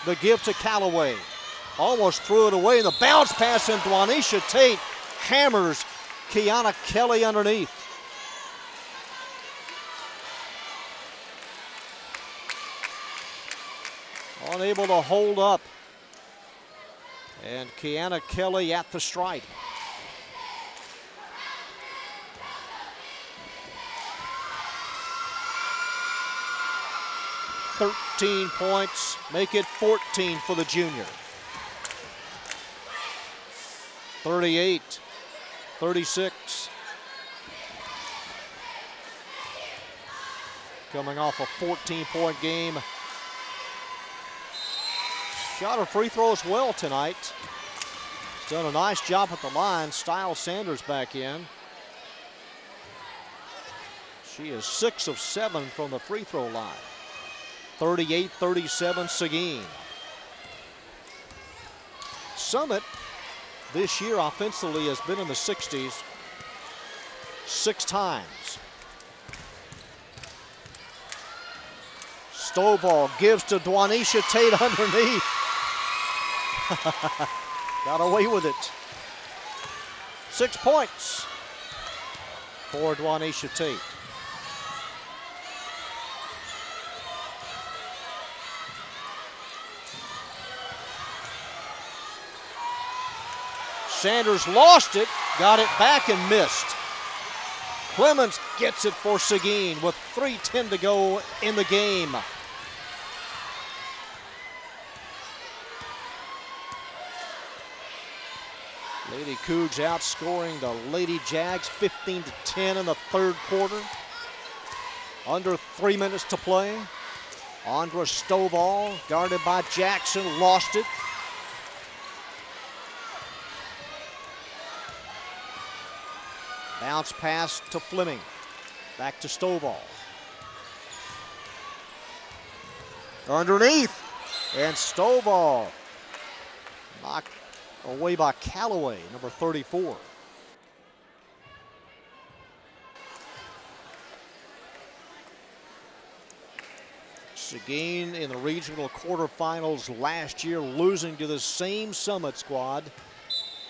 The give to Callaway. Almost threw it away. The bounce pass, and Dwanisha Tate hammers Kiana Kelly underneath. Unable to hold up. And Kiana Kelly at the stripe. 13 points, make it 14 for the junior. 38-36. Coming off a 14-point game. Shot her free throws well tonight. She's done a nice job at the line. Stiles Sanders back in. She is 6 of 7 from the free throw line. 38-37 Seguin. Summit this year offensively has been in the 60s 6 times. Stovall gives to Dwanisha Tate underneath. Got away with it. 6 points for Dwanisha Tate. Sanders lost it, got it back and missed. Clemens gets it for Seguin with 3:10 to go in the game. Lady Cougs outscoring the Lady Jags 15-10 in the 3rd quarter. Under 3 minutes to play. Andra Stovall guarded by Jackson, lost it. Bounce pass to Fleming. Back to Stovall. Underneath. And Stovall knocked away by Callaway, number 34. Seguin in the regional quarterfinals last year, losing to the same Summit squad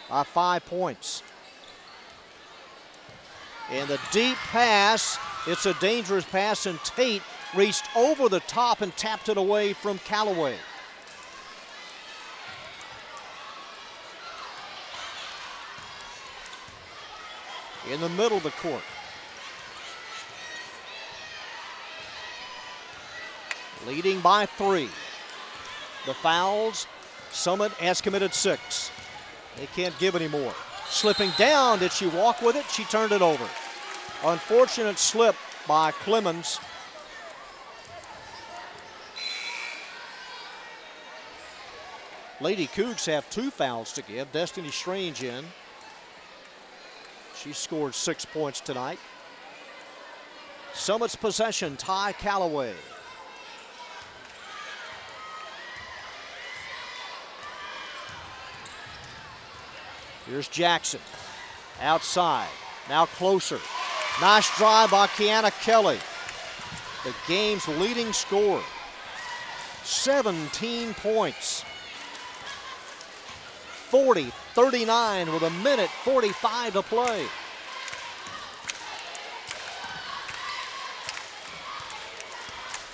by 5 points. And the deep pass, it's a dangerous pass, and Tate reached over the top and tapped it away from Callaway. In the middle of the court. Leading by 3. The fouls, Summit has committed 6. They can't give any more. Slipping down, did she walk with it? She turned it over. Unfortunate slip by Clemens. Lady Cougs have 2 fouls to give. Destiny Strange in. She scored 6 points tonight. Summit's possession, Ty Callaway. Here's Jackson. Outside. Now closer. Nice drive by Kiana Kelly. The game's leading scorer. 17 points. 40-39 with 1:45 to play.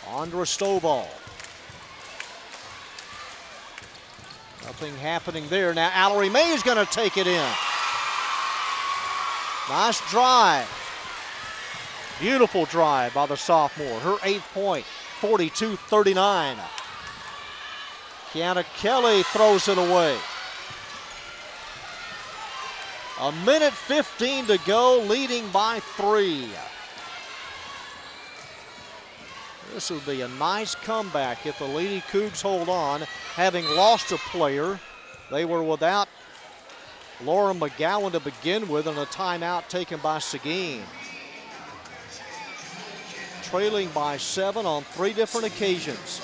Andra Stovall. Something happening there. Now Allery May is going to take it in. Nice drive. Beautiful drive by the sophomore. Her 8th point, 42-39. Kiana Kelly throws it away. 1:15 to go, leading by 3. This would be a nice comeback if the Lady Cougs hold on. Having lost a player, they were without Laura McGowan to begin with, and a timeout taken by Seguin. Trailing by 7 on 3 different occasions.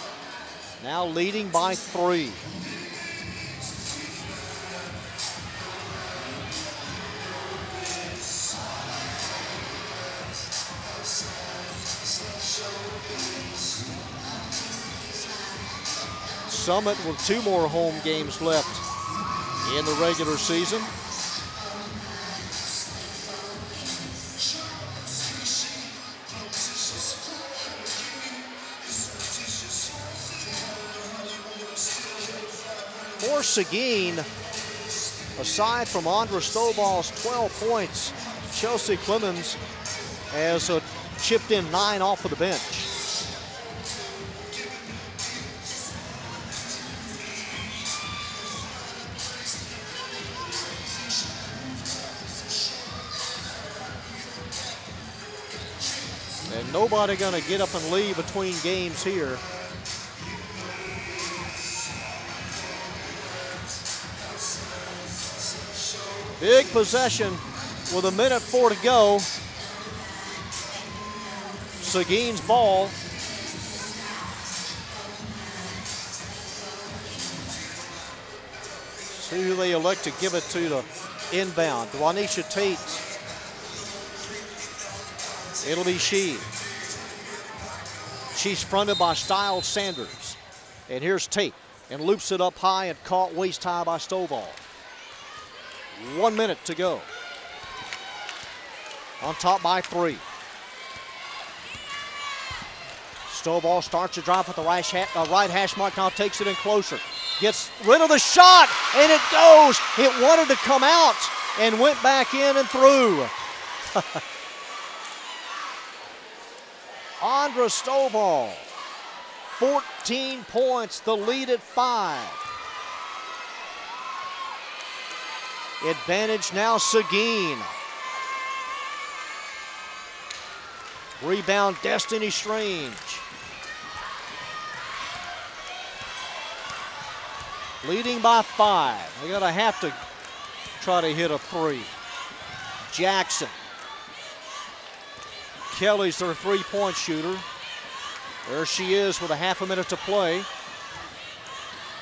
Now leading by 3. Summit with 2 more home games left in the regular season. For Seguin, aside from Andra Stovall's 12 points, Chelsea Clemens has chipped in 9 off of the bench. And nobody gonna get up and leave between games here. Big possession with 1:04 to go. Seguin's ball. See who they elect to give it to inbound. Dwanisha Tate. It'll be she. She's fronted by Stiles Sanders. And here's Tate. And loops it up high and caught waist high by Stovall. 1 minute to go. On top by 3. Stovall starts to drive at the right hash mark, now takes it in closer. Gets rid of the shot, and it goes. It wanted to come out and went back in and through. Andra Stovall, 14 points, the lead at 5. Advantage now Seguin. Rebound Destiny Strange. Leading by 5. They're gonna have to try to hit a 3. Jackson. Kelly's their 3-point shooter. There she is with a half a minute to play.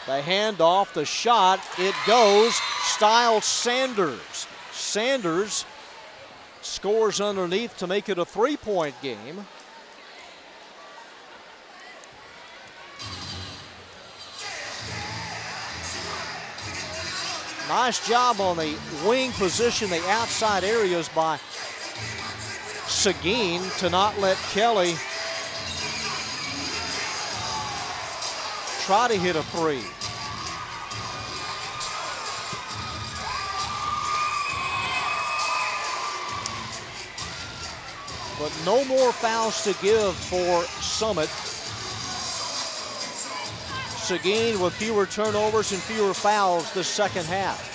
The handoff, the shot, it goes. Stiles Sanders. Sanders scores underneath to make it a 3-point game. Nice job on the wing position, the outside areas by Seguin to not let Kelly try to hit a 3. But no more fouls to give for Summit. Seguin with fewer turnovers and fewer fouls this second half.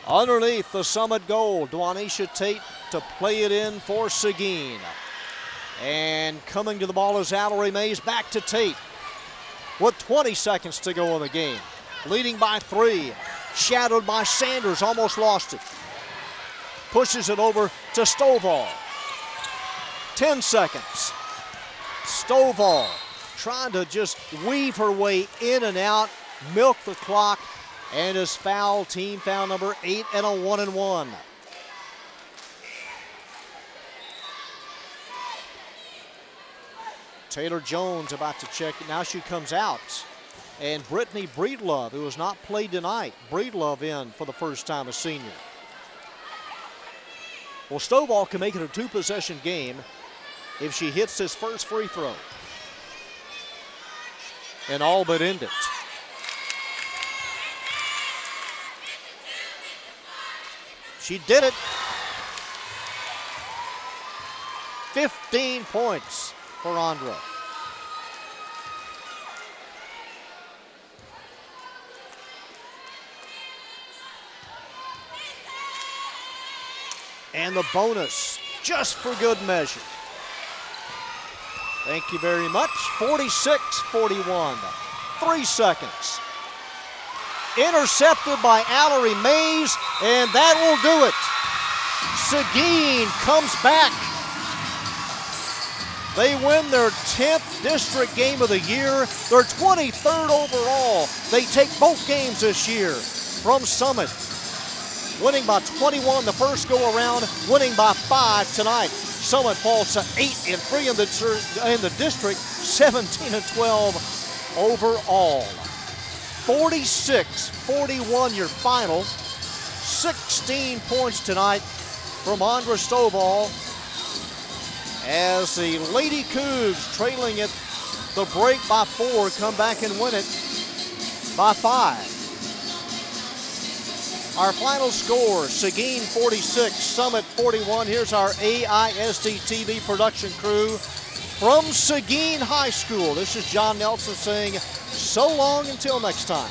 Underneath the Summit goal, Dwanisha Tate to play it in for Seguin. And coming to the ball is Allery Mays, back to Tate. With 20 seconds to go in the game. Leading by 3. Shadowed by Sanders, almost lost it. Pushes it over to Stovall. 10 seconds. Stovall trying to just weave her way in and out, milk the clock, and is fouled. Team foul number 8 and a 1-and-1. Taylor Jones about to check it. Now she comes out. And Brittany Breedlove, who has not played tonight. Breedlove in for the first time, a senior. Well, Stovall can make it a 2-possession game if she hits this first free throw. And all but end it. She did it. 15 points for Andra. And the bonus, just for good measure. Thank you very much. 46-41. 3 seconds. Intercepted by Allery Mays, and that will do it. Seguin comes back. They win their 10th district game of the year, their 23rd overall. They take both games this year from Summit, winning by 21 the first go-around, winning by 5 tonight. Summit falls to 8-3 in the district, 17-12 overall. 46-41 your final. 16 points tonight from Andra Stovall as the Lady Cougs, trailing at the break by 4, come back and win it by 5. Our final score, Seguin 46, Summit 41. Here's our AISD-TV production crew from Seguin High School. This is John Nelson saying so long until next time.